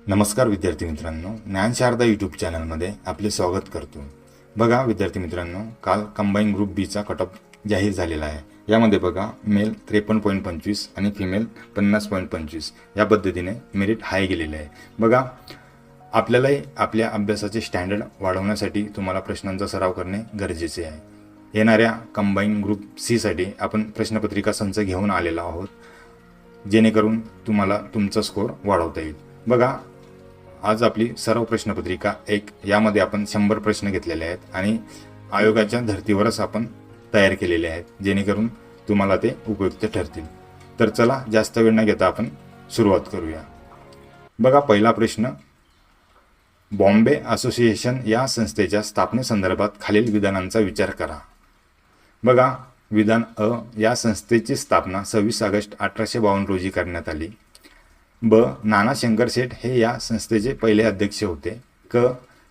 नमस्कार विद्यार्थी मित्रांनो, ज्ञानशारदा यूट्यूब चॅनलमध्ये आपले स्वागत करतो. बघा विद्यार्थी मित्रांनो, काल कंबाईन ग्रुप बीचा कट ऑफ जाहीर झालेला आहे. यामध्ये बघा मेल 53.25 आणि फिमेल 50.25 या पद्धतीने मेरिट हाय गेलेले आहे. बघा आपल्यालाही आपल्या अभ्यासाचे स्टँडर्ड वाढवण्यासाठी तुम्हाला प्रश्नांचा सराव करणे गरजेचे आहे. येणाऱ्या कंबाईन ग्रुप सीसाठी आपण प्रश्नपत्रिका संच घेऊन आलेलो आहोत, जेणेकरून तुम्हाला तुमचा स्कोअर वाढवता येईल. बघा आज आपली सर्व प्रश्नपत्रिका यामध्ये आपण 100 प्रश्न घेतलेले आहेत आणि आयोगाच्या धर्तीवरच आपण तयार केलेले आहेत, जेणेकरून तुम्हाला ते उपयुक्त ठरतील. तर चला जास्त वेळ न घेता आपण सुरुवात करूया. बघा पहिला प्रश्न, बॉम्बे असोसिएशन या संस्थेच्या स्थापनेसंदर्भात खालील विधानांचा विचार करा. बघा विधान अ, या संस्थेची स्थापना 26 ऑगस्ट 1852 रोजी करण्यात आली. ब, नाना शंकर शेठ हे या संस्थेचे पहिले अध्यक्ष होते. क,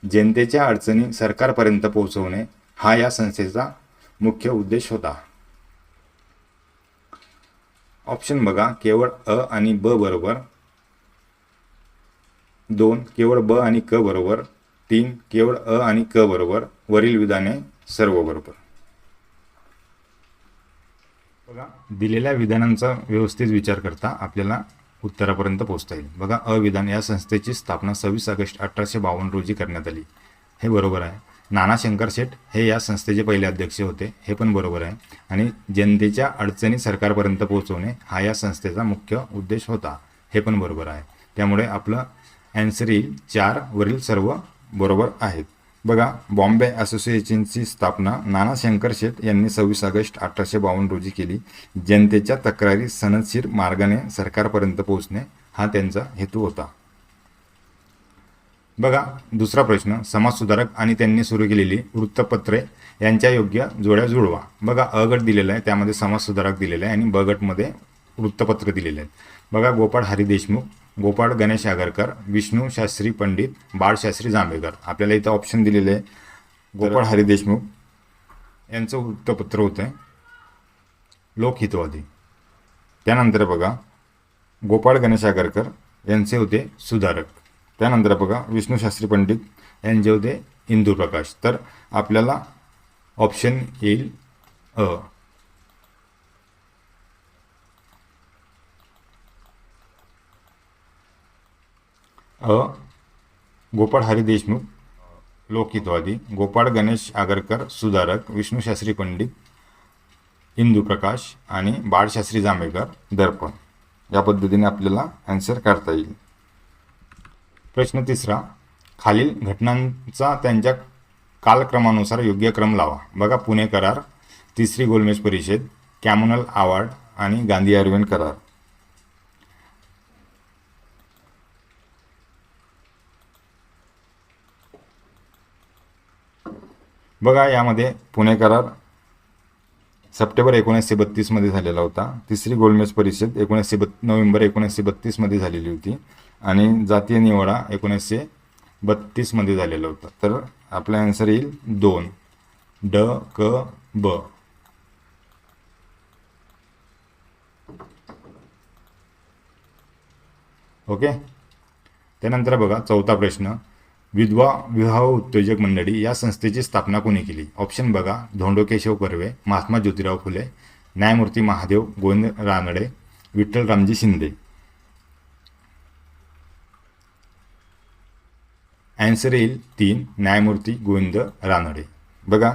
जनतेच्या अडचणी सरकारपर्यंत पोहोचवणे हा या संस्थेचा मुख्य उद्देश होता. ऑप्शन बघा, केवळ अ आणि ब बरोबर. 2, केवळ ब आणि क बरोबर. 3, केवळ अ आणि क बरोबर. वरील विधाने सर्व बरोबर. बघा दिलेल्या विधानांचा व्यवस्थित विचार करता आपल्याला उत्तरापर्यंत पोहोचता येईल. बघा अविधान, या संस्थेची स्थापना 26 ऑगस्ट 1852 रोजी करण्यात आली, हे बरोबर आहे. नाना शंकर शेठ हे या संस्थेचे पहिले अध्यक्ष होते, हे पण बरोबर आहे. आणि जनतेच्या अडचणी सरकारपर्यंत पोहोचवणे हा या संस्थेचा मुख्य उद्देश होता, हे पण बरोबर आहे. त्यामुळे आपलं ॲन्सर येईल 4. वरील सर्व बरोबर आहेत. बघा बॉम्बे असोसिएशनची स्थापना नाना शंकर शेठ यांनी 26 ऑगस्ट 1852 रोजी केली. जनतेच्या तक्रारी सनदशीर मार्गाने सरकारपर्यंत पोहोचणे हा त्यांचा हेतू होता. बघा दुसरा प्रश्न, समाजसुधारक आणि त्यांनी सुरू केलेली वृत्तपत्रे यांच्या योग्य जोड्या जुळवा. बघा अ गट दिलेला आहे, त्यामध्ये समाजसुधारक दिलेला आहे आणि ब गटमध्ये वृत्तपत्र दिलेले आहेत. बघा गोपाळ हरी देशमुख, गोपाळ गणेश आगरकर, विष्णू शास्त्री पंडित, बाळशास्त्री जांभेकर. आपल्याला इथं ऑप्शन दिलेले आहे. गोपाळ हरी देशमुख यांचं वृत्तपत्र होतं लोकहितवादी. त्यानंतर बघा गोपाळ गणेश आगरकर यांचे होते सुधारक. त्यानंतर बघा विष्णू शास्त्री पंडित यांचे होते हिंदू प्रकाश. तर आपल्याला ऑप्शन येईल अ. गोपाळ हरी देशमुख लोकहितवादी, गोपाळ गणेश आगरकर सुधारक, विष्णू शास्त्री पंडित हिंदू प्रकाश आणि बाळशास्त्री जांभेकर दर्पण. या पद्धतीने आपल्याला आन्सर काढता येईल. प्रश्न तिसरा, खालील घटनांचा त्यांच्या कालक्रमानुसार योग्य क्रम लावा. बघा पुणे करार, तिसरी गोलमेज परिषद, कॅम्युनल अवॉर्ड आणि गांधी आर्यन करार. बघा यामध्ये पुणे करार सप्टेंबर 1932 मध्ये झालेला होता. तिसरी गोलमेज परिषद नोव्हेंबर 1932 मध्ये झालेली होती आणि जातीय निवाडा 1932 मध्ये झालेला होता. तर आपला आन्सर येईल 2. ड क ब. ओके. त्यानंतर बघा चौथा प्रश्न, विधवा विवाह उत्तेजक मंडळी या संस्थेची स्थापना कोणी केली. ऑप्शन बघा, धोंडो केशव कर्वे, महात्मा ज्योतिराव फुले, न्यायमूर्ती महादेव गोविंद रानडे, विठ्ठल रामजी शिंदे. ॲन्सर येईल 3. न्यायमूर्ती गोविंद रानडे. बघा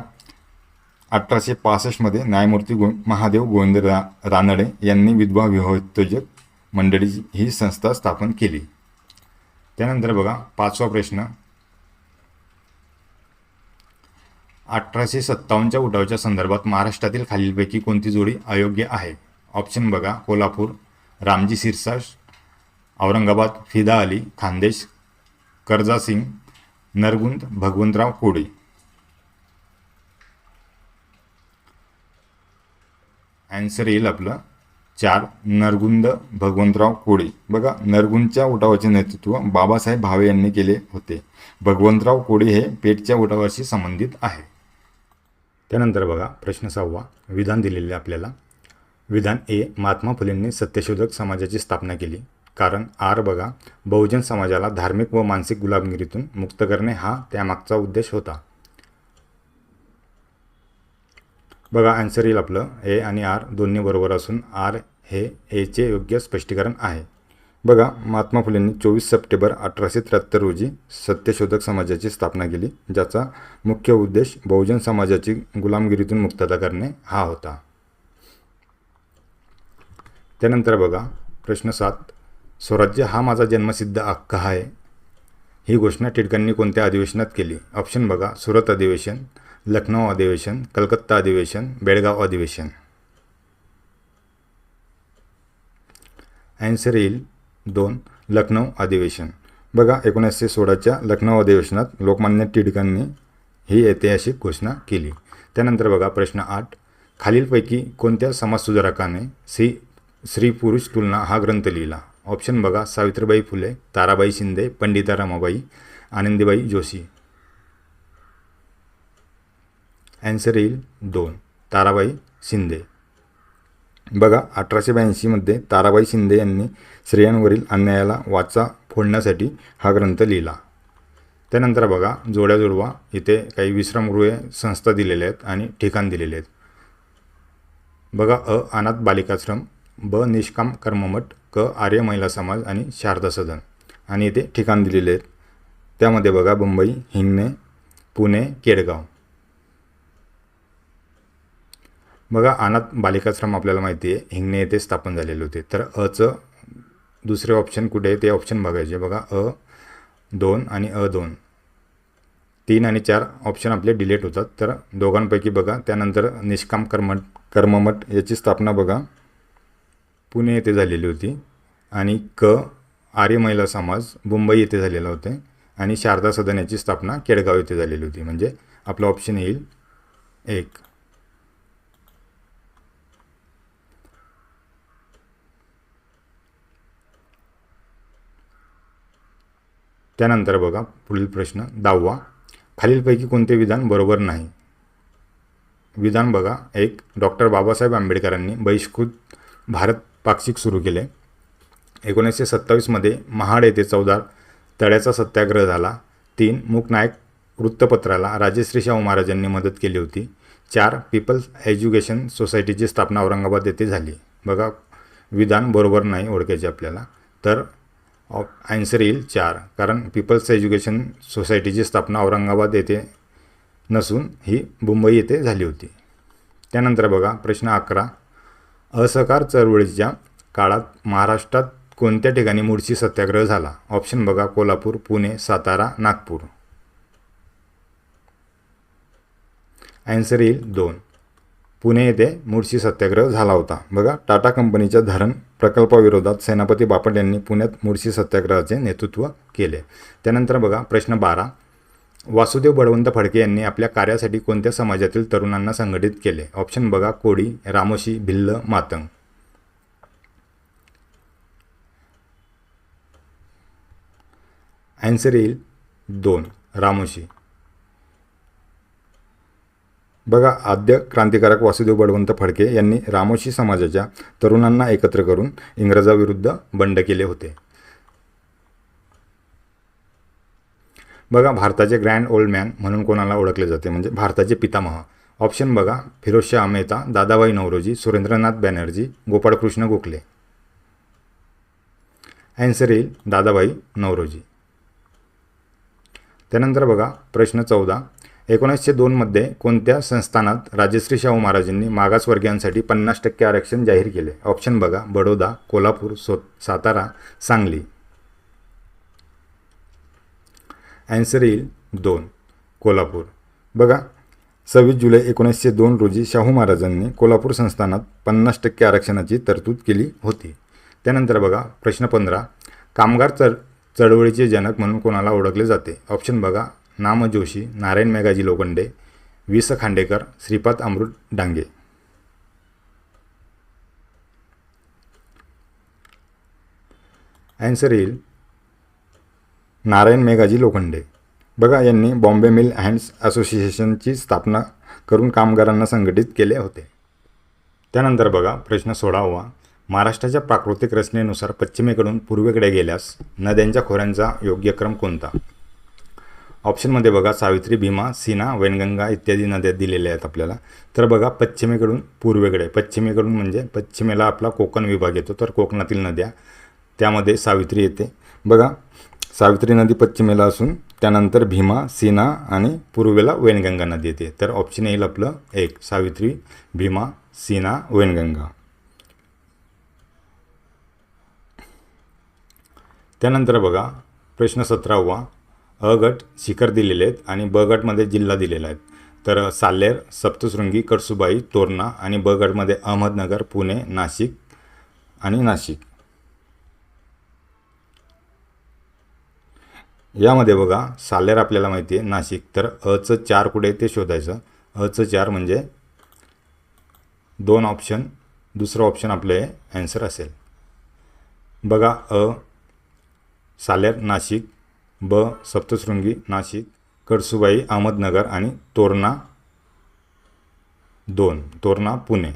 1865 मध्ये न्यायमूर्ती महादेव गोविंद रानडे यांनी विधवा विवाह उत्तेजक मंडळी ही संस्था स्थापन केली. त्यानंतर बघा पाचवा प्रश्न, 1857च्या उठावाच्या संदर्भात महाराष्ट्रातील खालीलपैकी कोणती जोडी अयोग्य आहे. ऑप्शन बघा, कोल्हापूर, रामजी सिरसाट, औरंगाबाद, फिदा अली, खानदेश, कर्जा सिंग, नरगुंद, भगवंतराव कोळी. ॲन्सर येईल आपलं 4. नरगुंद भगवंतराव कोळी. बघा नरगुंदच्या उठावाचे नेतृत्व बाबासाहेब भावे यांनी केले होते. भगवंतराव कोळी हे पेठच्या उठावाशी संबंधित आहे. त्यानंतर बघा प्रश्न 6वा, विधान दिलेले आपल्याला. विधान ए, महात्मा फुलेंनी सत्यशोधक समाजाची स्थापना केली. कारण आर बघा, बहुजन समाजाला धार्मिक व मानसिक गुलामगिरीतून मुक्त करणे हा त्यामागचा उद्देश होता. बघा आन्सर येईल आपलं ए आणि आर दोन्ही बरोबर असून आर हे एचे योग्य स्पष्टीकरण आहे. बघा महात्मा फुलेंनी 24 सप्टेंबर 1873 रोजी सत्यशोधक समाजाची स्थापना केली, ज्याचा मुख्य उद्देश बहुजन समाजाची गुलामगिरीतून मुक्तता करणे हा होता. त्यानंतर बघा प्रश्न 7, स्वराज्य हा माझा जन्मसिद्ध हक्क आहे ही घोषणा टिळकांनी कोणत्या अधिवेशनात केली? ऑप्शन बघा, सुरत अधिवेशन, लखनौ अधिवेशन, कलकत्ता अधिवेशन, बेळगाव अधिवेशन. आन्सर येईल 2 लखनौ अधिवेशन. बघा 1916च्या लखनौ अधिवेशनात लोकमान्य टिळकांनी ही ऐतिहासिक घोषणा केली. त्यानंतर बघा प्रश्न 8, खालीलपैकी कोणत्या समाजसुधारकाने स्त्री पुरुष तुलना हा ग्रंथ लिहिला? ऑप्शन बघा, सावित्रीबाई फुले, ताराबाई शिंदे, पंडिता रमाबाई, आनंदीबाई जोशी. आन्सर येईल 2 ताराबाई शिंदे. बघा 1882 ताराबाई शिंदे यांनी स्त्रियांवरील अन्यायाला वाचा फोडण्यासाठी हा ग्रंथ लिहिला. त्यानंतर बघा जोड्या जुळवा, इथे काही विश्रामगृहे संस्था दिलेल्या आहेत आणि ठिकाण दिलेले आहेत. बघा अ अनाथ बालिकाश्रम, ब निष्काम कर्ममठ, क आर्य महिला समाज आणि शारदा सदन. आणि इथे ठिकाण दिलेले आहेत. त्यामध्ये बघा मुंबई, हिंगणे, पुणे, केडगाव. बघा अनाथ बालिकाश्रम आपल्याला माहिती आहे हिंगणे येथे स्थापन झालेले होते. तर अचं दुसरे ऑप्शन कुठे आहे ते ऑप्शन बघायचे. बघा अ 2 आणि अ 2, 3 आणि 4 ऑप्शन आपले डिलीट होतात. तर दोघांपैकी बघा त्यानंतर निष्काम कर्ममठ याची स्थापना बघा पुणे येथे झालेली होती आणि क आर्य महिला समाज मुंबई येथे झालेला होते आणि शारदा सदन याची स्थापना केडगाव येथे झालेली होती. म्हणजे आपलं ऑप्शन येईल 1. त्यानंतर बघा पुढील प्रश्न 10वा, खालीलपैकी कोणते विधान बरोबर नाही? विधान बघा 1, डॉक्टर बाबासाहेब आंबेडकरांनी बहिष्कृत भारत पाक्षिक सुरू केले. 1927 महाड येथे 14 तळ्याचा सत्याग्रह झाला. 3, मूकनायक वृत्तपत्राला राजश्री शाहू महाराजांनी मदत केली होती. 4, पीपल्स एज्युकेशन सोसायटीची स्थापना औरंगाबाद येथे झाली. बघा विधान बरोबर नाही ओळखायचे आपल्याला. तर आन्सर येईल 4, कारण पीपल्स एज्युकेशन सोसायटीची स्थापना औरंगाबाद येथे नसून ही मुंबई येथे झाली होती. त्यानंतर बघा प्रश्न 11, असहकार चळवळीच्या काळात महाराष्ट्रात कोणत्या ठिकाणी मुळशी सत्याग्रह झाला? ऑप्शन बघा, कोल्हापूर, पुणे, सातारा, नागपूर. आन्सर येईल 2, पुणे येथे मुळशी सत्याग्रह झाला होता. बघा टाटा कंपनीच्या धरण प्रकल्पाविरोधात सेनापती बापट यांनी पुण्यात मुळशी सत्याग्रहाचे नेतृत्व केले. त्यानंतर बघा प्रश्न 12, वासुदेव बळवंत फडके यांनी आपल्या कार्यासाठी कोणत्या समाजातील तरुणांना संघटित केले? ऑप्शन बघा, कोळी, रामोशी, भिल्ल, मातंग. आन्सर येईल 2, रामोशी. बघा आद्य क्रांतिकारक वासुदेव बळवंत फडके यांनी रामोशी समाजाच्या तरुणांना एकत्र करून इंग्रजाविरुद्ध बंड केले होते. बघा भारताचे ग्रँड ओल्ड मॅन म्हणून कोणाला ओळखले जाते? म्हणजे भारताचे पितामह. ऑप्शन बघा, फिरोजशाह मेहता, दादाभाई नौरोजी, सुरेंद्रनाथ बॅनर्जी, गोपाळकृष्ण गोखले. आन्सर येईल दादाभाई नौरोजी. त्यानंतर बघा प्रश्न 14, 1902 कोणत्या संस्थानात राजश्री शाहू महाराजांनी मागासवर्गीयांसाठी 50% आरक्षण जाहीर केले? ऑप्शन बघा, बडोदा, कोल्हापूर, सातारा, सांगली. आन्सर येईल 2, कोल्हापूर. बघा 26 जुलै 1902 रोजी शाहू महाराजांनी कोल्हापूर संस्थानात 50% आरक्षणाची तरतूद केली होती. त्यानंतर बघा प्रश्न 15, कामगार चळवळीचे जनक म्हणून कोणाला ओळखले जाते? ऑप्शन बघा, नाम जोशी, नारायण मेघाजी लोखंडे, वि स खांडेकर, श्रीपाद अमृत डांगे. आन्सर येईल नारायण मेघाजी लोखंडे. बघा यांनी बॉम्बे मिल हँड्स असोसिएशनची स्थापना करून कामगारांना संघटित केले होते. त्यानंतर बघा प्रश्न 16वा, महाराष्ट्राच्या प्राकृतिक रचनेनुसार पश्चिमेकडून पूर्वेकडे गेल्यास नद्यांच्या खोऱ्यांचा योग्य क्रम कोणता? ऑप्शनमध्ये बघा सावित्री, भीमा, सीना, वैनगंगा इत्यादी नद्या दिलेल्या आहेत आपल्याला. तर बघा पश्चिमेकडून पूर्वेकडे, पश्चिमेकडून म्हणजे पश्चिमेला आपला कोकण विभाग येतो, तर कोकणातील नद्या त्यामध्ये सावित्री येते. बघा सावित्री नदी पश्चिमेला असून त्यानंतर भीमा, सीना आणि पूर्वेला वैनगंगा नदी येते. तर ऑप्शन येईल आपलं 1 सावित्री, भीमा, सीना, वैनगंगा. त्यानंतर बघा प्रश्न 17वा. अ गट शिखर दिलेले आहेत आणि ब गटमध्ये जिल्हा दिलेला आहे. तर साल्हेर, सप्तशृंगी, कळसुबाई, तोरणा आणि ब गटमध्ये अहमदनगर, पुणे, नाशिक आणि नाशिक. यामध्ये बघा साल्हेर आपल्याला माहिती आहे, नाशिक. तर अचं 4 कुठे ते शोधायचं. अचं 4 म्हणजे 2 ऑप्शन, दुसरं ऑप्शन आपले ॲन्सर असेल. बघा अ साल्हेर नाशिक, ब सप्तशृंगी नाशिक, कळसुबाई अहमदनगर आणि तोरणा 2, तोरणा पुणे.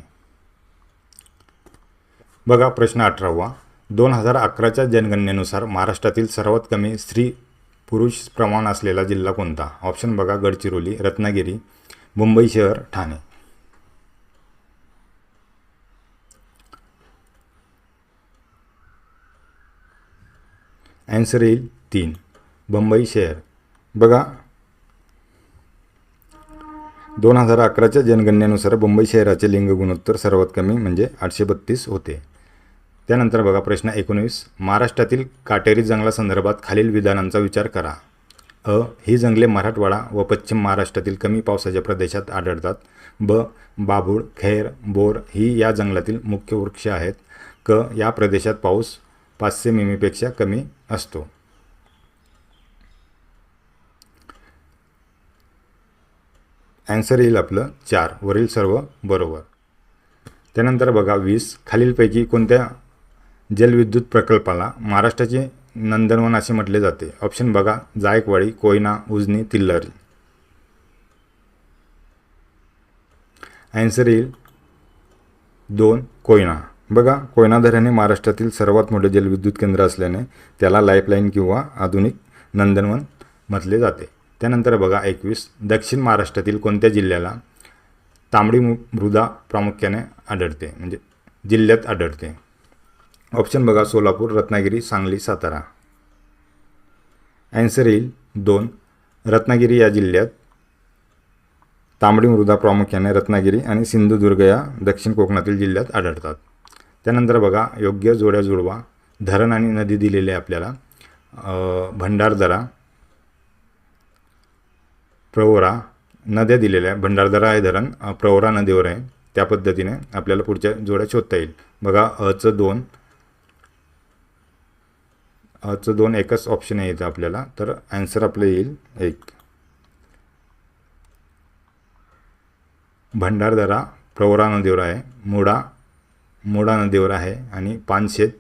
बघा प्रश्न 18वा. 2011च्या जनगणनेनुसार महाराष्ट्रातील सर्वात कमी स्त्री पुरुष प्रमाण असलेला जिल्हा कोणता? ऑप्शन बघा गडचिरोली, रत्नागिरी, मुंबई शहर, ठाणे. ॲन्सर येईल 3 मुंबई शहर. बघा 2011च्या जनगणनेनुसार मुंबई शहराचे लिंग गुणोत्तर सर्वात कमी म्हणजे 832 होते. त्यानंतर बघा प्रश्न 19. महाराष्ट्रातील काटेरी जंगलासंदर्भात खालील विधानांचा विचार करा. अ ही जंगले मराठवाडा व पश्चिम महाराष्ट्रातील कमी पावसाच्या प्रदेशात आढळतात. ब बाभूळ, खैर, बोर ही या जंगलातील मुख्य वृक्ष आहेत. क या प्रदेशात पाऊस 500 मिमीपेक्षा कमी असतो. ॲन्सर येईल आपलं 4 वरील सर्व बरोबर. त्यानंतर बघा 20. खालीलपैकी कोणत्या जलविद्युत प्रकल्पाला महाराष्ट्राचे नंदनवन असे म्हटले जाते? ऑप्शन बघा जायकवाडी, कोयना, उजनी, तिल्लारी. ॲन्सर येईल 2 कोयना. बघा कोयना धरण हे महाराष्ट्रातील सर्वात मोठे जलविद्युत केंद्र असल्याने त्याला लाईफलाईन किंवा आधुनिक नंदनवन म्हटले जाते. त्यानंतर बघा 21. दक्षिण महाराष्ट्रातील कोणत्या जिल्ह्याला तांबडी मृदा प्रामुख्याने आढळते म्हणजे जिल्ह्यात आढळते? ऑप्शन बघा सोलापूर, रत्नागिरी, सांगली, सातारा. ॲन्सर येईल 2 रत्नागिरी. या जिल्ह्यात तांबडी मृदा प्रामुख्याने रत्नागिरी आणि सिंधुदुर्ग या दक्षिण कोकणातील जिल्ह्यात आढळतात. त्यानंतर बघा योग्य जोड्या जुळवा. धरण आणि नदी दिलेले आपल्याला. भंडारदरा, प्रवरा नद्या दिलेल्या आहे. भंडारदरा हे धरण प्रवरा नदीवर आहे. त्या पद्धतीने आपल्याला पुढच्या जोड्या शोधता येईल. बघा अचं 2 एकच ऑप्शन आहे इथं आपल्याला. तर ॲन्सर आपलं येईल 1 भंडारदरा प्रवरा नदीवर आहे. मुळा नदीवर आहे आणि पानशेत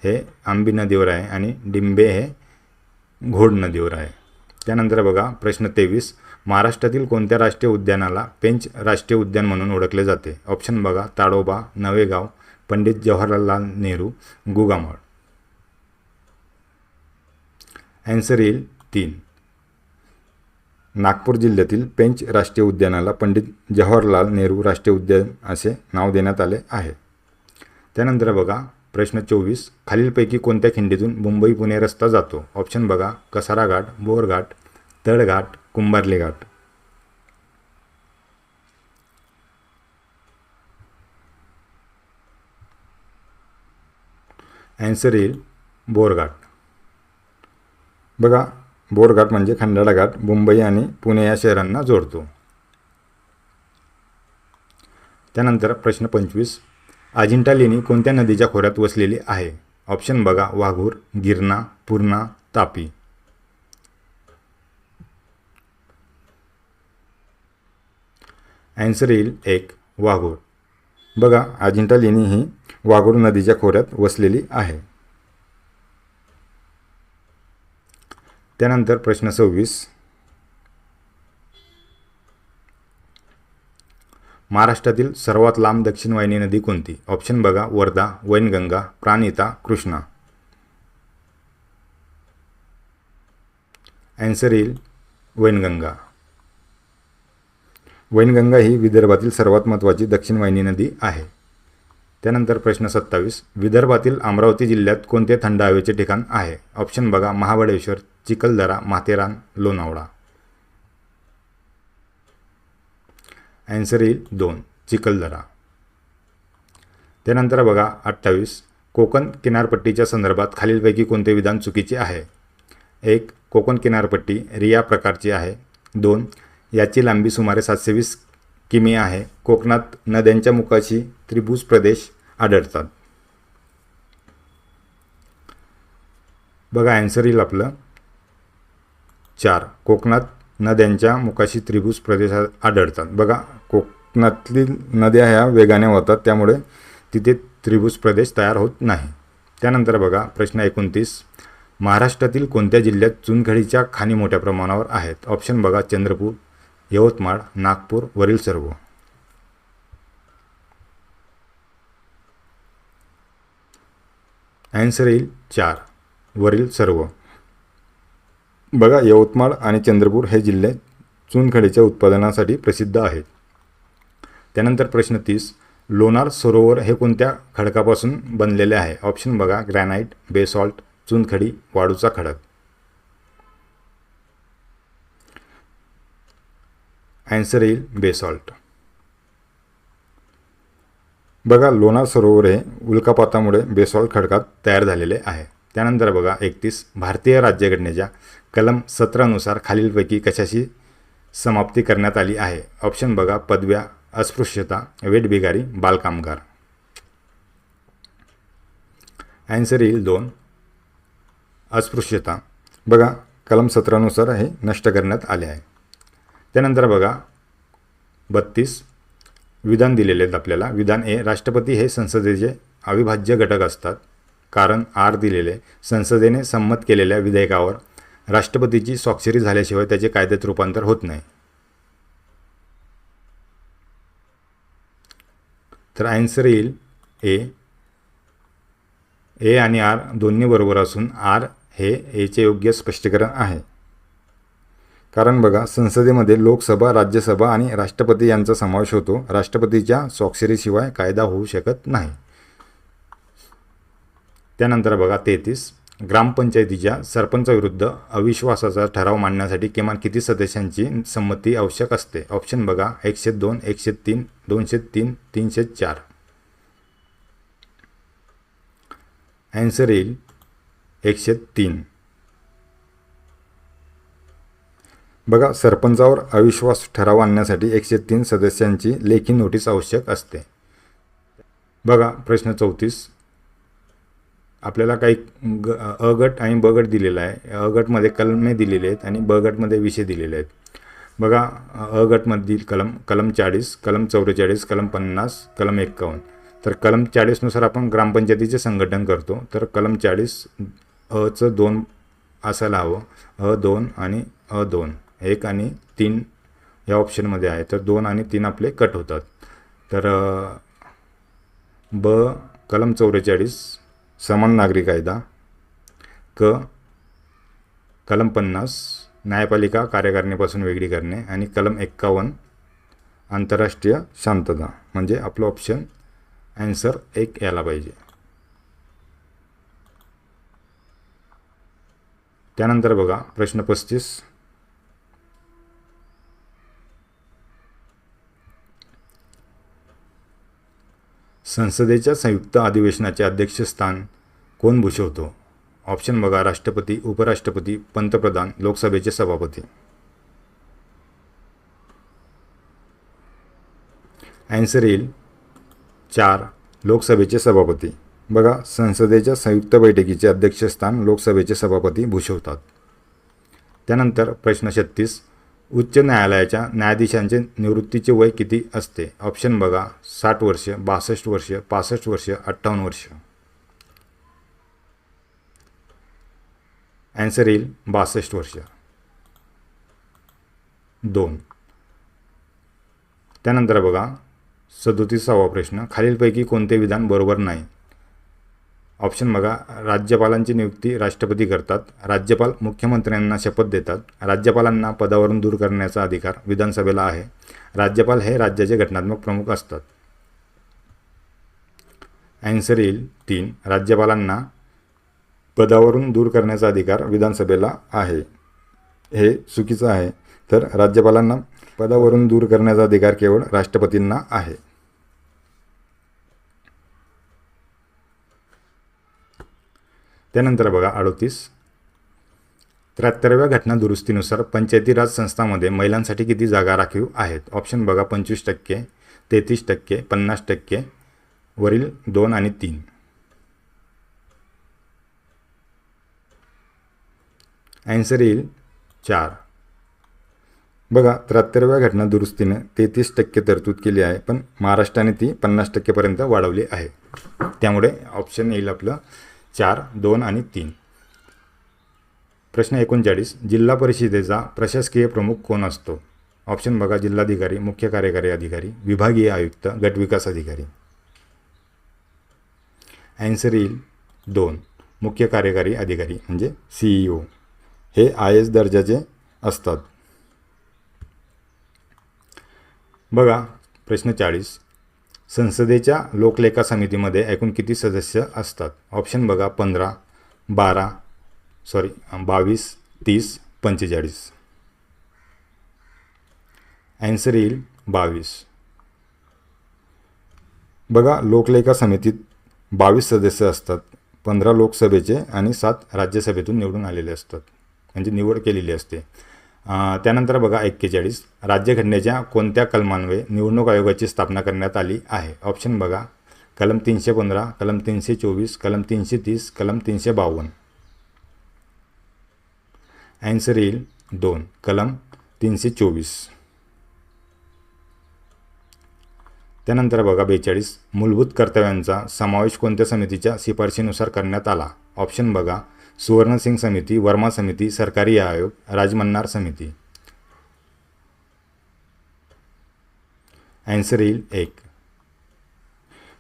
हे आंबी नदीवर आहे आणि डिंबे हे घोड नदीवर आहे. त्यानंतर बघा प्रश्न 23. महाराष्ट्रातील कोणत्या राष्ट्रीय उद्यानाला पेंच राष्ट्रीय उद्यान म्हणून ओळखले जाते? ऑप्शन बघा ताडोबा, नवेगाव, पंडित जवाहरलाल नेहरू, गुगामळ. ॲन्सर येईल 3 नागपूर जिल्ह्यातील पेंच राष्ट्रीय उद्यानाला पंडित जवाहरलाल नेहरू राष्ट्रीय उद्यान असे नाव देण्यात आले आहे. त्यानंतर बघा प्रश्न 24. खालीलपैकी कोणत्या खिंडीतून मुंबई पुणे रस्ता जातो? ऑप्शन बघा कसारा घाट, बोरघाट, तळघाट, कुंभार्ली घाट. ॲन्सर येईल बोरघाट. बघा बोरघाट म्हणजे खंडाळा घाट मुंबई आणि पुणे या शहरांना जोडतो. त्यानंतर प्रश्न 25. अजिंठा लेणी कोणत्या नदीच्या खोऱ्यात वसलेली आहे? ऑप्शन बघा वाघूर, गिरणा, पूर्णा, तापी. ॲन्सर येईल 1 वाघूर. बघा अजिंठा लेणी ही वाघूर नदीच्या खोऱ्यात वसलेली आहे. त्यानंतर प्रश्न 26. महाराष्ट्रातील सर्वात लांब दक्षिण वाहिनी नदी कोणती? ऑप्शन बघा, वर्धा, वैनगंगा, प्राणहिता, कृष्णा. आन्सर येईल वैनगंगा. वैनगंगा ही विदर्भातील सर्वात महत्त्वाची दक्षिण वाहिनी नदी आहे. त्यानंतर प्रश्न 27. विदर्भातील अमरावती जिल्ह्यात कोणते थंड हवेचे ठिकाण आहे? ऑप्शन बघा, महाबळेश्वर, चिखलदरा, माथेरान, लोणावळा. आन्सर येईल 2, चिखलदरा. त्यानंतर बघा 28. कोकण किनारपट्टीच्या संदर्भात खालीलपैकी कोणते विधान चुकीचे आहे? 1. कोकण किनारपट्टी रिया प्रकारची आहे. 2. याची लांबी सुमारे 720 किमी आहे. कोकणात नद्यांच्या मुखाशी त्रिभुज प्रदेश आढळतात. बघा आन्सर येईल आपलं 4. कोकणात नद्यांच्या मुखाशी त्रिभुज प्रदेश आढळतात. बघा कोकणातील नद्या ह्या वेगाने वाहतात, त्यामुळे तिथे त्रिभुज प्रदेश तयार होत नाही. त्यानंतर बघा प्रश्न 29. महाराष्ट्रातील कोणत्या जिल्ह्यात चुनखडीच्या खाणी मोठ्या प्रमाणावर आहेत? ऑप्शन बघा, चंद्रपूर, यवतमाळ, नागपूर, वरील सर्व. आन्सर येईल 4, वरील सर्व. बघा यवतमाळ आणि चंद्रपूर हे जिल्हे चुनखडीच्या उत्पादनासाठी प्रसिद्ध आहेत. त्यानंतर प्रश्न 30. लोणार सरोवर हे कोणत्या खडकापासून बनलेले आहे? ऑप्शन बघा, ग्रॅनाइट, बेसॉल्ट, चुनखडी, वाळूचा खडक. आन्सर येईल बेसॉल्ट. बघा लोणार सरोवर हे उल्कापातामुळे बेसॉल्ट खडकात तयार झालेले आहे. त्यानंतर बघा 31. भारतीय राज्यघटनेच्या कलम 17 नुसार खालीलपैकी कशाची समाप्ती करण्यात आली आहे? ऑप्शन बघा, पदव्या, अस्पृश्यता, वेठबिगारी, बालकामगार. आन्सर येईल 2, अस्पृश्यता. बघा कलम 17 नुसार हे नष्ट करण्यात आले आहे. त्यानंतर बघा 32. विधान दिलेले आहेत आपल्याला. विधान ए. राष्ट्रपती हे संसदेचे अविभाज्य घटक असतात. कारण आर दिलेले. संसदेने संमत केलेल्या विधेयकावर राष्ट्रपतीची स्वाक्षरी झाल्याशिवाय त्याचे कायद्यात रूपांतर होत नाही. तर आन्सर येईल ए. ए आणि आर दोन्ही बरोबर असून आर हे एचे योग्य स्पष्टीकरण आहे. कारण बघा संसदेमध्ये लोकसभा, राज्यसभा आणि राष्ट्रपती यांचा समावेश होतो. राष्ट्रपतीच्या स्वाक्षरीशिवाय कायदा होऊ शकत नाही. त्यानंतर बघा 33. ग्रामपंचायतीच्या सरपंचाविरुद्ध अविश्वासाचा ठराव मांडण्यासाठी किमान किती सदस्यांची संमती आवश्यक असते? ऑप्शन बघा, 102, 103, 203, 304. आन्सर येईल 103. बघा सरपंचावर अविश्वास ठराव आणण्यासाठी 103 सदस्यांची लेखी नोटीस आवश्यक असते. बघा प्रश्न 34. आपल्याला काही अ गट आणि ब गट दिलेला आहे. अ गटमध्ये कलमे दिलेले आहेत आणि ब गटमध्ये विषय दिलेले आहेत. बघा अ गटमधील कलम 40, कलम 44, कलम 50, कलम 51. तर कलम 40 नुसार आपण ग्रामपंचायतीचे संघटन करतो. तर कलम 40 अचं 2 असायला हवं. अ2 आणि अ2, 1 आणि 3 या ऑप्शनमध्ये आहे. तर 2 आणि 3 आपले कट होतात. तर ब कलम 44 समान नागरी कायदा, कलम 50 न्यायपालिका कार्यकारिणीपासून वेगळी करणे आणि कलम 51 आंतरराष्ट्रीय शांतता. म्हणजे आपलं ऑप्शन आन्सर 1 यायला पाहिजे. त्यानंतर बघा प्रश्न 35. संसदेच्या संयुक्त अधिवेशनाचे अध्यक्षस्थान कोण भूषवतो? ऑप्शन बघा, राष्ट्रपती, उपराष्ट्रपती, पंतप्रधान, लोकसभेचे सभापती. आन्सर येईल 4, लोकसभेचे सभापती. बघा संसदेच्या संयुक्त बैठकीचे अध्यक्षस्थान लोकसभेचे सभापती भूषवतात. त्यानंतर प्रश्न 36. उच्च न्यायालयाच्या न्यायाधीशांचे निवृत्तीचे वय किती असते? ऑप्शन बघा, 60 वर्ष, 62 वर्ष, 65 वर्ष, 58 वर्ष. आन्सर येईल 62 वर्ष. 2. त्यानंतर बघा 37वा प्रश्न, खालीलपैकी कोणते विधान बरोबर नाही? ऑप्शन बघा, राज्यपालांची नियुक्ती राष्ट्रपती करतात, राज्यपाल मुख्यमंत्र्यांना शपथ देतात, राज्यपालांना पदावरून दूर करण्याचा अधिकार विधानसभेला आहे, राज्यपाल हे राज्याचे घटनात्मक प्रमुख असतात. ॲन्सर येईल 3, राज्यपालांना पदावरून दूर करण्याचा अधिकार विधानसभेला आहे. हे चुकीचं आहे. तर राज्यपालांना पदावरून दूर करण्याचा अधिकार केवळ राष्ट्रपतींना आहे. त्यानंतर बघा 38, 73व्या घटना दुरुस्तीनुसार पंचायती राज संस्थांमध्ये महिलांसाठी किती जागा राखीव आहेत? ऑप्शन बघा, 25%, 33%, 50%, वरील 2 आणि 3. ॲन्सर येईल 4. बघा, 73व्या घटना दुरुस्तीने 33% तरतूद केली आहे, पण महाराष्ट्राने ती 50%पर्यंत वाढवली आहे. त्यामुळे ऑप्शन येईल आपलं 4, 2 आणि 3. प्रश्न 39, जिल्हा परिषदेचा प्रशासकीय प्रमुख कोण असतो? ऑप्शन बघा, जिल्हाधिकारी, मुख्य कार्यकारी अधिकारी, विभागीय आयुक्त, गटविकास अधिकारी. ॲन्सर येईल 2, मुख्य कार्यकारी अधिकारी म्हणजे CEO. हे IAS दर्जाचे असतात. बघा प्रश्न 40, संसदेच्या लोकलेखा समितीमध्ये एकूण किती सदस्य असतात? ऑप्शन बघा, 22, 30, 45. ॲन्सर येईल 22. बघा, लोकलेखा समितीत 22 सदस्य असतात. 15 लोकसभेचे आणि 7 राज्यसभेतून निवडून आलेले असतात, म्हणजे निवड केलेली असते. त्यानंतर बघा 41, राज्यघटनेच्या कोणत्या कलमान्वये निवडणूक आयोगाची स्थापना करण्यात आली आहे? ऑप्शन बघा, कलम 315, कलम 324, कलम 330, कलम 352. ॲन्सर येईल 2, कलम 324. त्यानंतर बघा 42, मूलभूत कर्तव्यांचा समावेश कोणत्या समितीच्या शिफारशीनुसार करण्यात आला? ऑप्शन बघा, सुवर्णसिंग समिती, वर्मा समिती, सरकारी आयोग, राजमन्नार समिती. ॲन्सर येईल 1.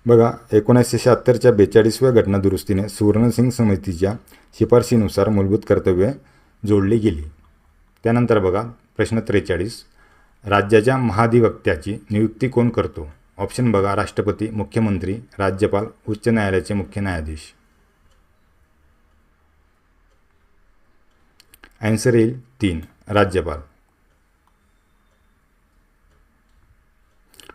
बघा, 1976च्या 42व्या घटना दुरुस्तीने सुवर्णसिंग समितीच्या शिफारशीनुसार मूलभूत कर्तव्ये जोडली गेली. त्यानंतर बघा प्रश्न 43, राज्याच्या महाधिवक्त्याची नियुक्ती कोण करतो? ऑप्शन बघा, राष्ट्रपती, मुख्यमंत्री, राज्यपाल, उच्च न्यायालयाचे मुख्य न्यायाधीश. ॲन्सर येईल 3, राज्यपाल.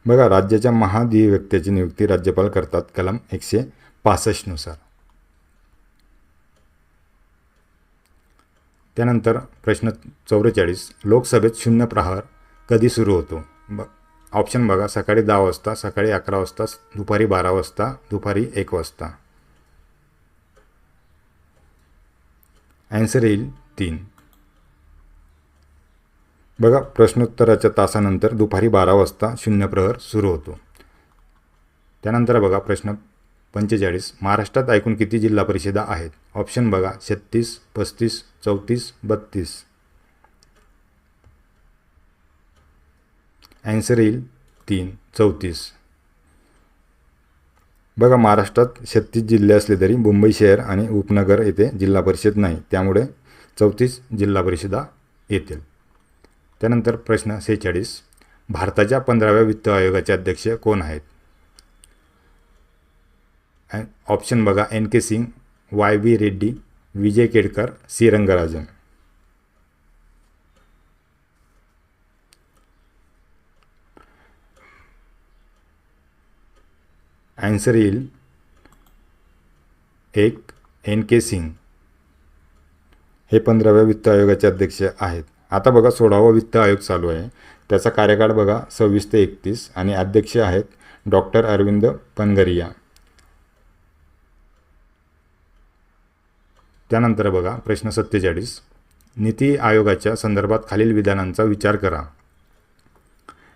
बघा, राज्याच्या महाधिवक्त्याची नियुक्ती राज्यपाल करतात कलम 165 नुसार. त्यानंतर प्रश्न 44, लोकसभेत शून्य प्रहर कधी सुरू होतो? ऑप्शन बघा, सकाळी 10 वाजता, सकाळी 11 वाजता, दुपारी 12 वाजता, दुपारी 1 वाजता. ॲन्सर येईल 3. बघा, प्रश्नोत्तराच्या तासानंतर दुपारी 12 वाजता शून्य प्रहर सुरू होतो. त्यानंतर बघा प्रश्न 45, महाराष्ट्रात एकूण किती जिल्हा परिषदा आहेत? ऑप्शन बघा, 36, 35, 34, 32. ॲन्सर येईल 3, 34. बघा, महाराष्ट्रात 36 जिल्हे असले तरी मुंबई शहर आणि उपनगर येथे जिल्हा परिषद नाही, त्यामुळे 34 जिल्हा परिषदा येतील. त्यानंतर प्रश्न 46, भारताच्या 15व्या वित्त आयोगाचे अध्यक्ष कोण आहेत? ऑप्शन बघा, NK सिंग, YV रेड्डी, विजय केडकर, C रंगराजन. ॲन्सर येईल 1, NK सिंग. हे 15व्या वित्त आयोगाचे अध्यक्ष आहेत. आता बघा 16वा वित्त आयोग चालू आहे. त्याचा कार्यकाळ बघा 26 ते 31 आणि अध्यक्ष आहेत डॉक्टर अरविंद पनगरिया. त्यानंतर बघा प्रश्न 47, नीती आयोगाच्या संदर्भात खालील विधानांचा विचार करा.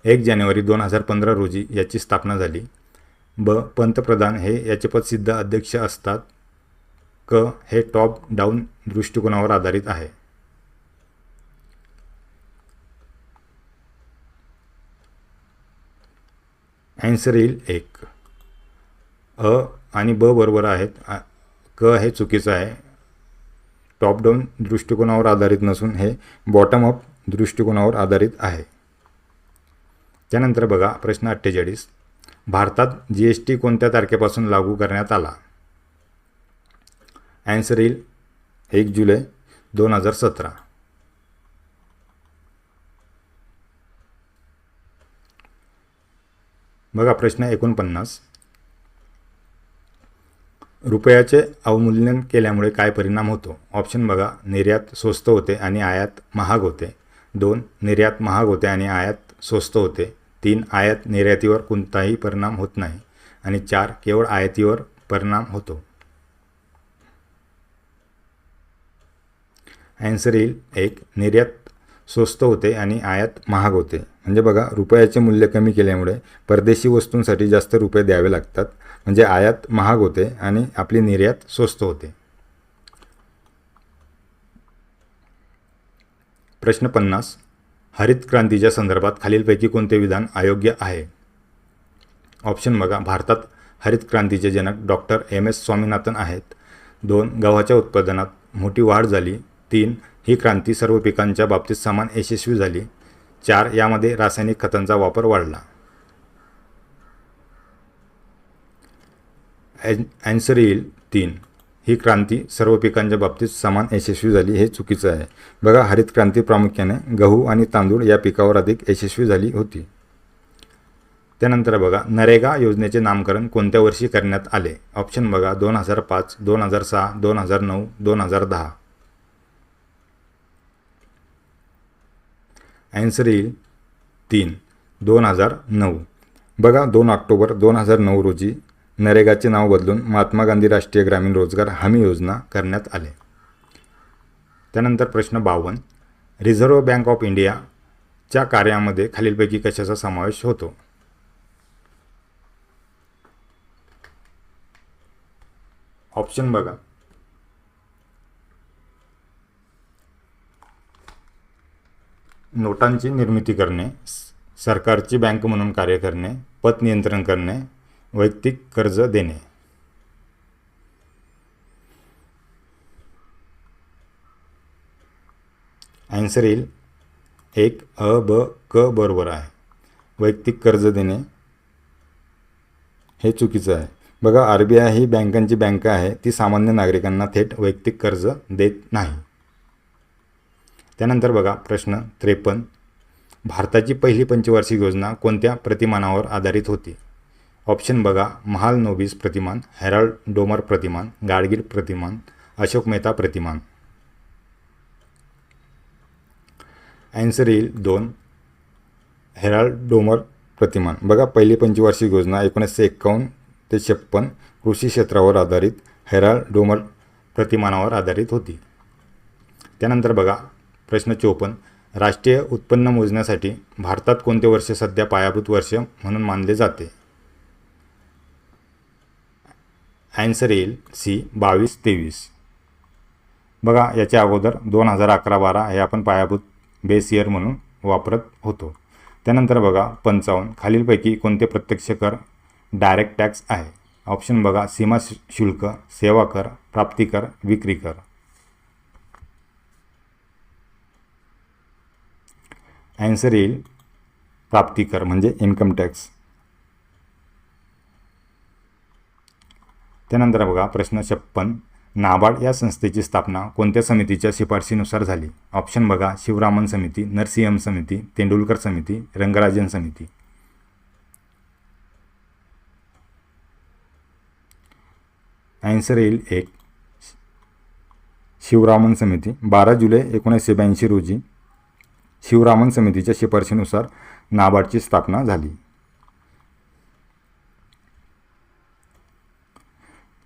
1 जानेवारी 2015 रोजी याची स्थापना झाली. ब, पंतप्रधान हे याचे पदसिद्ध अध्यक्ष असतात. क, हे टॉप डाऊन दृष्टिकोनावर आधारित आहे. ॲन्सर येईल 1. अ आणि ब बरोबर आहेत. क हे चुकीचं आहे. टॉप डाऊन दृष्टिकोनावर आधारित नसून हे बॉटम अप दृष्टिकोनावर आधारित आहे. त्यानंतर बघा प्रश्न 48. भारतात GST कोणत्या तारखेपासून लागू करण्यात आला? ॲन्सर येईल 1 जुलै 2017. बघा प्रश्न 49. रुपयाचे अवमूल्यन केल्यामुळे काय परिणाम होतो? ऑप्शन बघा. निर्यात स्वस्त होते आणि आयात महाग होते. 2. निर्यात महाग होते आणि आयात स्वस्त होते. 3. आयात निर्यातीवर कोणताही परिणाम होत नाही. आणि 4. केवळ आयातीवर परिणाम होतो. ॲन्सर येईल 1. निर्यात स्वस्त होते आणि आयात महाग होते. म्हणजे बघा रुपयाचे मूल्य कमी केल्यामुळे परदेशी वस्तूंसाठी जास्त रुपये द्यावे लागतात. म्हणजे आयात महाग होते आणि आपली निर्यात स्वस्त होते. प्रश्न 50. हरित क्रांतीच्या संदर्भात खालीलपैकी कोणते विधान अयोग्य आहे? ऑप्शन बघा. भारतात हरित क्रांतीचे जनक डॉक्टर MS स्वामीनाथन आहेत. 2. गव्हाच्या उत्पादनात मोठी वाढ झाली. 3. ही क्रांती सर्व पिकांच्या बाबतीत समान यशस्वी झाली. 4. यामध्ये रासायनिक खतांचा वापर वाढला. ॲन्सर येईल 3. ही क्रांती सर्व पिकांच्या बाबतीत समान यशस्वी झाली. हे चुकीचं आहे. बघा हरित क्रांती प्रामुख्याने गहू आणि तांदूळ या पिकावर अधिक यशस्वी झाली होती. त्यानंतर बघा नरेगा योजनेचे नामकरण कोणत्या वर्षी करण्यात आले? ऑप्शन बघा. 2005, 2006, 2009, 2010. ॲन्सर येईल 3. 2009. बघा 2 ऑक्टोबर 2009 रोजी नरेगाचे नाव बदलून महात्मा गांधी राष्ट्रीय ग्रामीण रोजगार हमी योजना करण्यात आले. त्यानंतर प्रश्न 52. रिझर्व्ह बँक ऑफ इंडियाच्या कार्यामध्ये खालीलपैकी कशाचा समावेश होतो? ऑप्शन बघा. नोटांची निर्मिती करणे, सरकारची बँक म्हणून कार्य करणे, पत नियंत्रण करणे, वैयक्तिक कर्ज देणे. ॲन्सर येईल 1. अ, ब, क बरोबर आहे. वैयक्तिक कर्ज देणे हे चुकीचं आहे. बघा RBI ही बँकांची बँक आहे. ती सामान्य नागरिकांना थेट वैयक्तिक कर्ज देत नाही. त्यानंतर बघा प्रश्न 53. भारताची पहिली पंचवार्षिक योजना कोणत्या प्रतिमानावर आधारित होती? ऑप्शन बघा. महालनोबिस प्रतिमान, हेराल्ड डोमर प्रतिमान, गाडगीळ प्रतिमान, अशोक मेहता प्रतिमान. ॲन्सर येईल 2. हेराल्ड डोमर प्रतिमान. बघा पहिली पंचवार्षिक योजना 1951 ते 56 कृषी क्षेत्रावर आधारित हेराल्ड डोमर प्रतिमानावर आधारित होती. त्यानंतर बघा प्रश्न 54. राष्ट्रीय उत्पन्न मोजण्यासाठी भारतात कोणते वर्ष सध्या पायाभूत वर्ष म्हणून मानले जाते? ॲन्सर येईल C. 22-23. बघा याच्या अगोदर 2011-12 हे आपण पायाभूत बेस इयर म्हणून वापरत होतो. त्यानंतर बघा 55. खालीलपैकी कोणते प्रत्यक्ष कर डायरेक्ट टॅक्स आहे? ऑप्शन बघा. सीमा शुल्क, सेवा कर, प्राप्ती कर, विक्री कर. ॲन्सर येईल प्राप्ती कर म्हणजे इन्कम टॅक्स. त्यानंतर बघा प्रश्न 56. नाबार्ड या संस्थेची स्थापना कोणत्या समितीच्या शिफारशीनुसार झाली? ऑप्शन बघा. शिवरामन समिती, नरसिंहम समिती, तेंडुलकर समिती, रंगराजन समिती. ॲन्सर येईल 1. शिवरामन समिती. 12 जुलै 1982 रोजी शिवरामन समितीच्या शिफारशीनुसार नाबार्डची स्थापना झाली.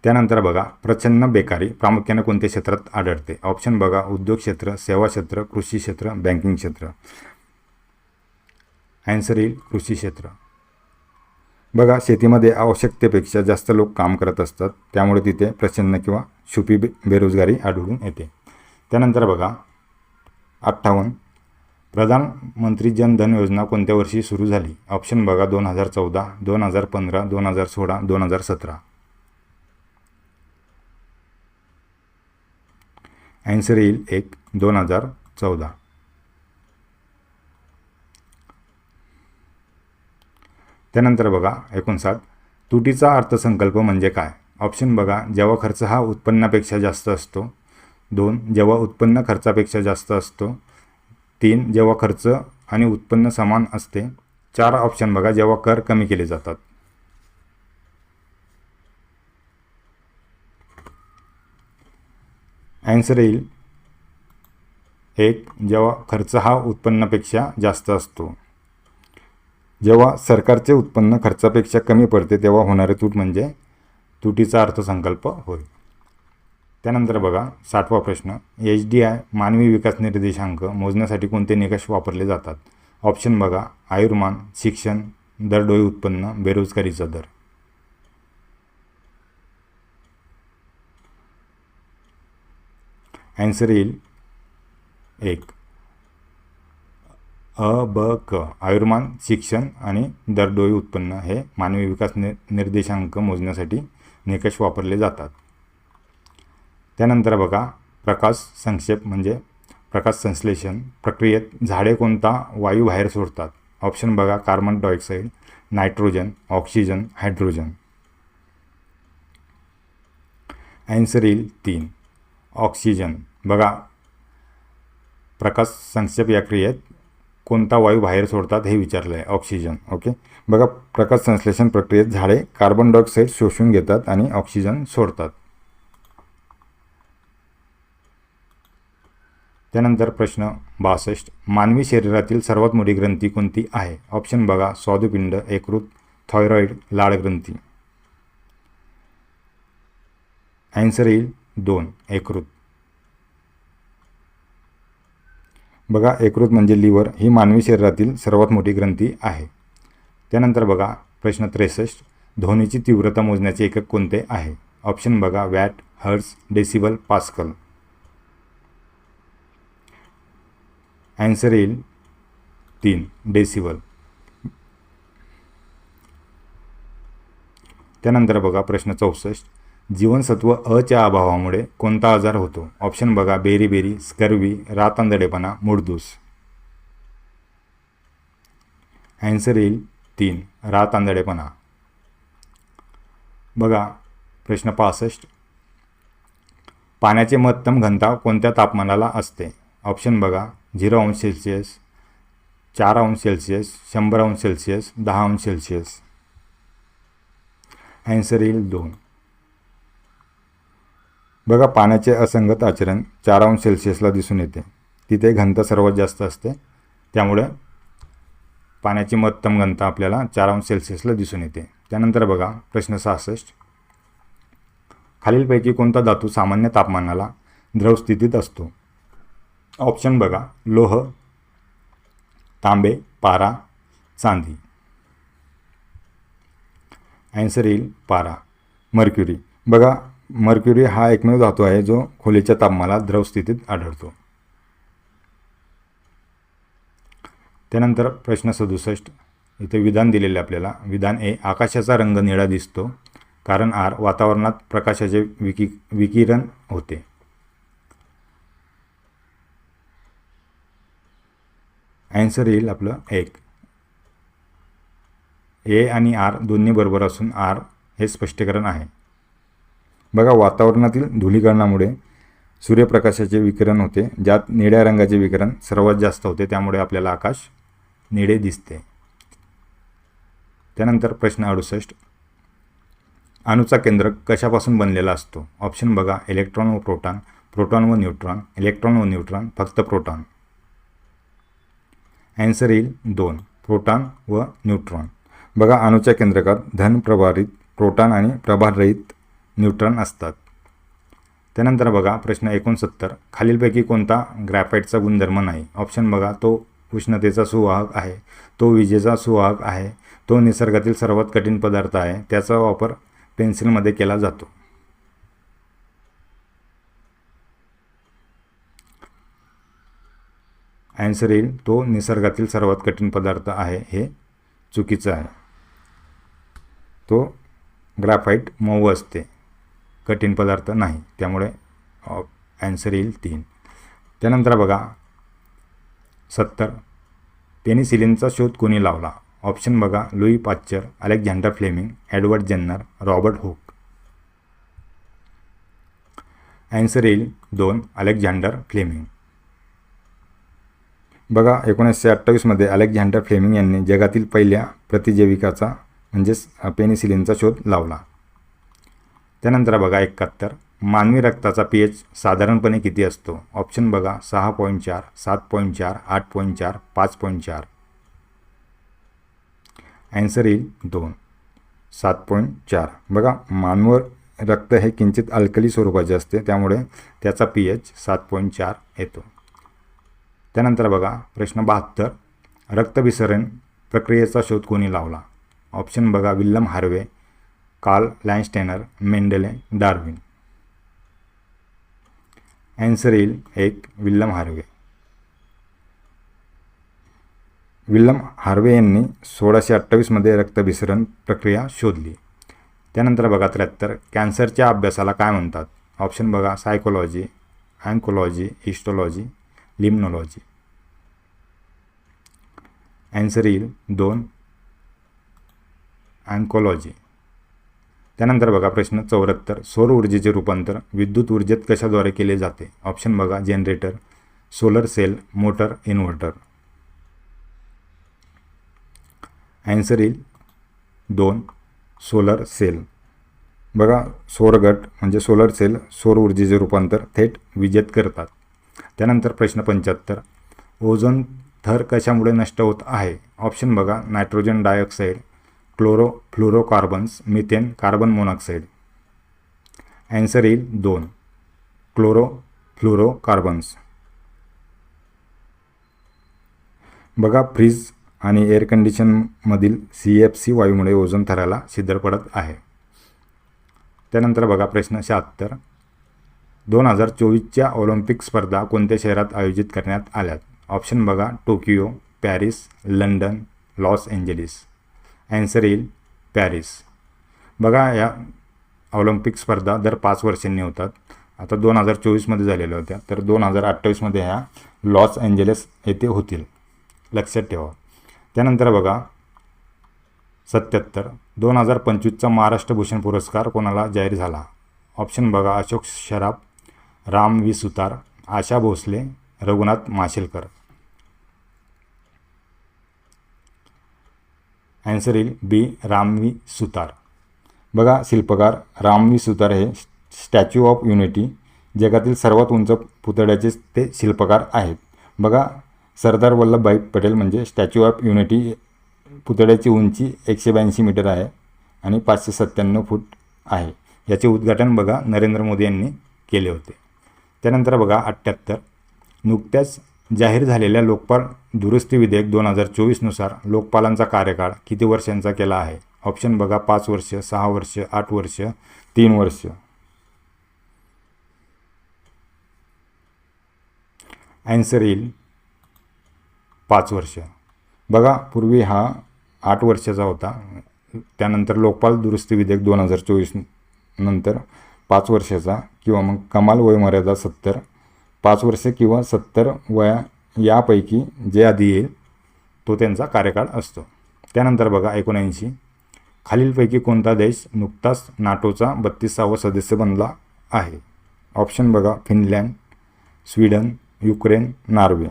त्यानंतर बघा प्रचंड बेकारी प्रामुख्याने कोणत्या क्षेत्रात आढळते? ऑप्शन बघा. उद्योग क्षेत्र, सेवा क्षेत्र, कृषी क्षेत्र, बँकिंग क्षेत्र. ॲन्सर येईल कृषी क्षेत्र. बघा शेतीमध्ये आवश्यकतेपेक्षा जास्त लोक काम करत असतात, त्यामुळे तिथे प्रचंड किंवा छुपी बेरोजगारी आढळून येते. त्यानंतर बघा 58. प्रधानमंत्री जन धन योजना कोणत्या वर्षी सुरू झाली? ऑप्शन बघा 2014, 2015, 2016, 2017. आन्सर येईल 1, 2014. त्यानंतर बघा 59, तुटीचा अर्थसंकल्प म्हणजे काय? ऑप्शन बघा जेव्हा खर्च हा उत्पन्नापेक्षा जास्त असतो, 2 जेव्हा उत्पन्न खर्चापेक्षा जास्त असतो, 3 जेव्हा खर्च आणि उत्पन्न समान असते, 4 ऑप्शन बघा जेव्हा कर कमी केले जातात. आन्सर येईल 1 जेव्हा खर्च हा उत्पन्नापेक्षा जास्त असतो. जेव्हा सरकारचे उत्पन्न खर्चापेक्षा कमी पडते तेव्हा होणारे तूट म्हणजे तुटीचा अर्थसंकल्प होय. त्यानंतर बघा 60वा प्रश्न, HDI मानवी विकास निर्देशांक मोजण्यासाठी कोणते निकष वापरले जातात? ऑप्शन बघा आयुर्मान, शिक्षण, दरडोई उत्पन्न, बेरोजगारीचा दर. आन्सर येईल 1 अ, ब, क. आयुर्मान, शिक्षण आणि दरडोई उत्पन्न हे मानवी विकास निर्देशांक मोजण्यासाठी निकष वापरले जातात. त्यानंतर बघा प्रकाश संक्षेप म्हणजे प्रकाश संश्लेषण प्रक्रियेत झाडे कोणता वायू बाहेर सोडतात? ऑप्शन बघा carbon dioxide, nitrogen, oxygen, hydrogen. Answer येईल 3 ऑक्सिजन. बघा प्रकाश संक्षेप या क्रियेत कोणता वायू बाहेर सोडतात हे विचारलं आहे, ऑक्सिजन. ओके, बघा प्रकाश संश्लेषण प्रक्रियेत झाडे कार्बन डायऑक्साईड शोषून घेतात आणि ऑक्सिजन सोडतात. त्यानंतर प्रश्न 62, मानवी शरीरातील सर्वात मोठी ग्रंथी कोणती आहे? ऑप्शन बघा स्वादुपिंड, यकृत, थायरॉइड, लाळ ग्रंथी. आन्सर येईल 2 यकृत. बघा यकृत म्हणजे लिव्हर ही मानवी शरीरातील सर्वात मोठी ग्रंथी आहे. त्यानंतर बघा प्रश्न 63, ध्वनीची तीव्रता मोजण्याचे एकक कोणते आहे? ऑप्शन बघा watt, hertz, decibel, pascal. Answer येईल 3 डेसिबल. त्यानंतर बघा प्रश्न 64, जीवनसत्व अ च्या अभावामुळे कोणता आजार होतो? ऑप्शन बघा बेरीबेरी, स्कर्वी, रातआंधळेपणा, मूळदूस. आन्सर येईल 3 रातआंधळेपणा. बघा प्रश्न 65, पाण्याची महत्तम घनता कोणत्या तापमानाला असते? ऑप्शन बघा 0 अंश सेल्सिअस, 4 अंश सेल्सिअस, 100 अंश सेल्सिअस, 10 अंश सेल्सिअस. आन्सर येईल 2. बघा पाण्याचे असंगत आचरण 4 अंश सेल्सिअसला दिसून येते, तिथे घनता सर्वात जास्त असते, त्यामुळे पाण्याची महत्तम घनता आपल्याला 4 अंश सेल्सिअसला दिसून येते. त्यानंतर बघा प्रश्न 66, खालीलपैकी कोणता धातू सामान्य तापमानाला द्रव स्थितीत असतो? ऑप्शन बघा लोह, तांबे, पारा, चांदी. आन्सर येईल पारा. मर्क्युरी. बघा मर्क्युरी हा एकमेव धातू आहे जो खोलीच्या तापमानाला द्रव स्थितीत आढळतो. त्यानंतर प्रश्न 67, इथे विधान दिलेले आपल्याला. विधान ए, आकाशाचा रंग निळा दिसतो कारण आर वातावरणात प्रकाशाचे विकिरण होते. आन्सर येईल आपलं 1. ए आणि आर दोन्ही बरोबर असून आर हे स्पष्टीकरण आहे. बघा वातावरणातील धूलीकणामुळे सूर्यप्रकाशाचे विकिरण होते, ज्यात निळ्या रंगाचे विकिरण सर्वात जास्त होते, त्यामुळे आपल्याला आकाश निळे दिसते. त्यानंतर प्रश्न 68, अणूचा केंद्रक कशापासून बनलेला असतो? ऑप्शन बघा इलेक्ट्रॉन व प्रोटॉन, प्रोटॉन व न्यूट्रॉन, इलेक्ट्रॉन व न्यूट्रॉन, फक्त प्रोटॉन. आन्सर येईल 2 प्रोटॉन व न्यूट्रॉन. बघा अणूच्या केंद्रकात धन प्रभारित प्रोटॉन आणि प्रभाररहित न्यूट्रॉन असतात. त्यानंतर बघा प्रश्न 69, खालीलपैकी कोणता ग्रॅफाइटचा गुणधर्म नाही? ऑप्शन बघा तो उष्णतेचा सुवाहक आहे, तो विजेचा सुवाहक आहे, तो निसर्गातील सर्वात कठीण पदार्थ आहे, त्याचा वापर पेन्सिलमध्ये केला जातो. ॲन्सर येईल तो निसर्गातील सर्वात कठीण पदार्थ आहे, हे चुकीचं आहे. तो ग्राफाईट मऊ असते, कठीण पदार्थ नाही, त्यामुळे ॲन्सर येईल 3. त्यानंतर बघा 70. पेनिसिलिनचा शोध कोणी लावला? ऑप्शन बघा Louis Pasteur, Alexander Fleming, Edward Jenner, Robert Hooke. Answer येईल 2 अलेक्झांडर फ्लेमिंग. बघा 1928 अलेक्झांडर फ्लेमिंग यांनी जगातील पहिल्या प्रतिजैविकाचा म्हणजेच पेनिसिलिनचा शोध लावला. त्यानंतर बघा 71. मानवी रक्ताचा pH साधारणपणे किती असतो? ऑप्शन बघा 6.4, 7.4, 8.4, 5.4. ॲन्सर येईल 2 7.4. बघा मानव रक्त हे किंचित अल्कली स्वरूपाचे असते, त्यामुळे त्याचा pH 7.4 येतो. त्यानंतर बघा प्रश्न 72. रक्तभिसरण प्रक्रियेचा शोध कोणी लावला? ऑप्शन बघा William Harvey, Karl Landsteiner, Mendel, Darwin. Answer येईल 1 विल्यम हार्वे. विल्यम हार्वे यांनी 1628 रक्तभिसरण प्रक्रिया शोधली. त्यानंतर बघा 73. कॅन्सरच्या अभ्यासाला काय म्हणतात? ऑप्शन बघा psychology, oncology, histology, limnology. Answer येईल 2 ऑन्कोलॉजी. त्यानंतर बघा प्रश्न 74. सौर ऊर्जेचे रूपांतर विद्युत ऊर्जेत कशाद्वारे केले जाते? ऑप्शन बघा generator, solar cell, motor, inverter. Answer येईल 2 सोलर सेल. बघा सौरगट म्हणजे सोलर सेल सौर ऊर्जेचे रूपांतर थेट विजेत करतात. त्यानंतर प्रश्न 75. ओझोन थर कशामुळे नष्ट होत आहे? ऑप्शन बघा nitrogen dioxide, chlorofluorocarbons, methane, carbon monoxide. Answer येईल 2 क्लोरोफ्लोरोकार्बन्स. बघा फ्रीज आणि एअर कंडिशनमधील CFC वायूमुळे ओझोन थराला छिद्र पडत आहे. त्यानंतर बघा प्रश्न 76. 2024च्या ऑलिम्पिक स्पर्धा कोणत्या शहरात आयोजित करण्यात आल्यात? ऑप्शन बघा Tokyo, Paris, London, Los Angeles. Answer येईल पॅरिस. बघा या ऑलिम्पिक स्पर्धा दर 5 वर्षांनी होतात. आता 2024 झालेल्या होत्या, तर 2028 ह्या लॉस एंजेलिस येथे होतील, लक्षात ठेवा. त्यानंतर बघा 77. 2025चा महाराष्ट्र भूषण पुरस्कार कोणाला जाहीर झाला? ऑप्शन बघा अशोक सराफ, राम व्ही सुतार, आशा भोसले, रघुनाथ माशेलकर. ॲन्सर येईल बी राम व्ही सुतार. बघा शिल्पकार राम व्ही सुतार हे स्टॅच्यू ऑफ युनिटी जगातील सर्वात उंच पुतळ्याचे ते शिल्पकार आहेत. बघा सरदार वल्लभभाई पटेल म्हणजे स्टॅच्यू ऑफ युनिटी पुतळ्याची उंची 182 मीटर आहे आणि 597 फूट आहे. याचे उद्घाटन बघा नरेंद्र मोदी यांनी केले होते. त्यानंतर बघा 78. नुकत्याच जाहीर झालेल्या लोकपाल दुरुस्ती विधेयक 2024 लोकपालांचा कार्यकाळ किती वर्षांचा केला आहे? ऑप्शन बघा 5 वर्ष, 6 वर्ष, 8 वर्ष, 3 वर्ष. ॲन्सर येईल 5 वर्ष. बघा पूर्वी हा 8 वर्षाचा होता, त्यानंतर लोकपाल दुरुस्ती विधेयक 2024 नंतर 5 वर्षाचा किंवा मग कमाल वयोमर्यादा 70, 5 वर्षे किंवा 70 वया यापैकी जे आधी येईल तो त्यांचा कार्यकाळ असतो. त्यानंतर बघा 79. खालीलपैकी कोणता देश नुकताच नाटोचा 32वा सदस्य बनला आहे? ऑप्शन बघा Finland, Sweden, Ukraine, Norway.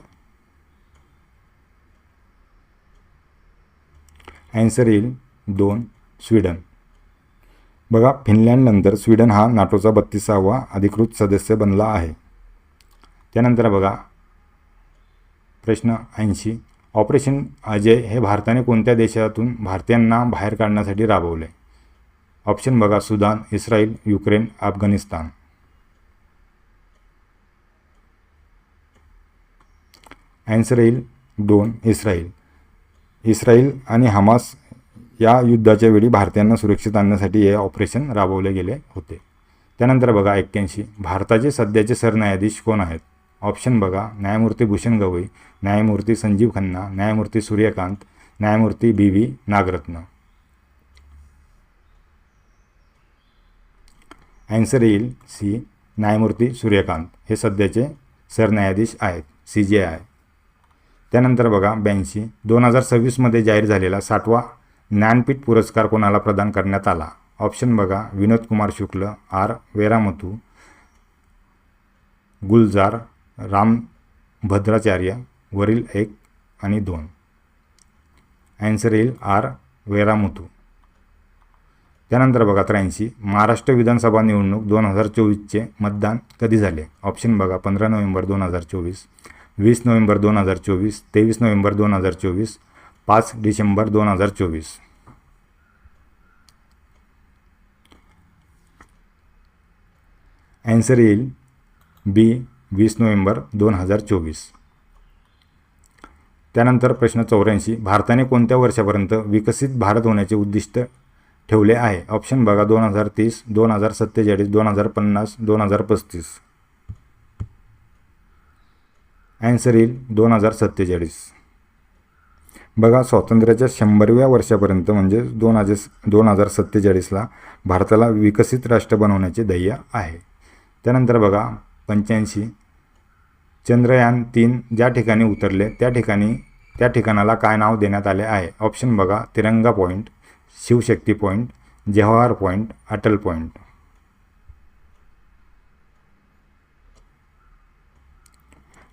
Answer येईल 2 स्वीडन. बघा फिनलँडनंतर स्वीडन हा नाटोचा 32वा अधिकृत सदस्य बनला आहे. त्यानंतर बघा प्रश्न 80. ऑपरेशन अजय हे भारताने कोणत्या देशातून भारतीयांना बाहेर काढण्यासाठी राबवले? ऑप्शन बघा Sudan, Israel, Ukraine, Afghanistan. Answer येईल 2 इस्रायल. इस्रायल आणि हमास या युद्धाच्या वेळी भारतीयांना सुरक्षित आणण्यासाठी हे ऑपरेशन राबवले गेले होते. त्यानंतर बघा 81. भारताचे सध्याचे सरन्यायाधीश कोण आहेत? ऑप्शन बघा, न्यायमूर्ती भूषण गवई, न्यायमूर्ती संजीव खन्ना, न्यायमूर्ती सूर्यकांत, न्यायमूर्ती बी व्ही नागरत्न. ॲन्सर येईल सी, न्यायमूर्ती सूर्यकांत. हे सध्याचे सरन्यायाधीश आहेत, CJI. त्यानंतर बघा 82, 2026मध्ये जाहीर झालेला 60वा ज्ञानपीठ पुरस्कार कोणाला प्रदान करण्यात आला? ऑप्शन बघा, विनोद कुमार शुक्ल, आर वेरामुथू, गुलजार रामभद्राचार्य, वरील 1 आणि 2. ॲन्सर येईल आर वेरामुथू. त्यानंतर बघा 83, महाराष्ट्र विधानसभा निवडणूक 2024चे मतदान कधी झाले? ऑप्शन बघा, 15 November 2024, 20 November 2024, 23 November 2024, 5 December 2024. Answer येईल बी, 20 नोव्हेंबर 2024. त्यानंतर प्रश्न 84, भारताने कोणत्या वर्षापर्यंत विकसित भारत होण्याचे उद्दिष्ट ठेवले आहे? ऑप्शन बघा, 2030, 2047, 2050, 2035. ॲन्सर येईल 2047. बघा, स्वातंत्र्याच्या 100व्या वर्षापर्यंत म्हणजे 2047ला भारताला विकसित राष्ट्र बनवण्याचे ध्येय आहे. त्यानंतर बघा 85, चंद्रयान 3 ज्या ठिकाणी उतरले त्या ठिकाणाला काय नाव देण्यात आले आहे? ऑप्शन बघा, तिरंगा point, Shivshakti point, Jawahar point, Atal point.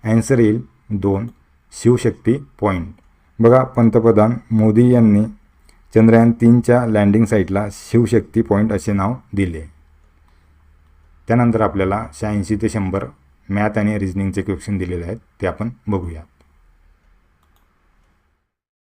Answer येईल 2, शिवशक्ती पॉईंट. बघा, पंतप्रधान मोदी यांनी चंद्रयान 3च्या लँडिंग साईटला शिवशक्ती पॉईंट असे नाव दिले. त्यानंतर आपल्याला 86 ते 100 मॅथ आणि रिजनिंगचे क्वेश्चन दिलेले आहेत, ते आपण बघूया.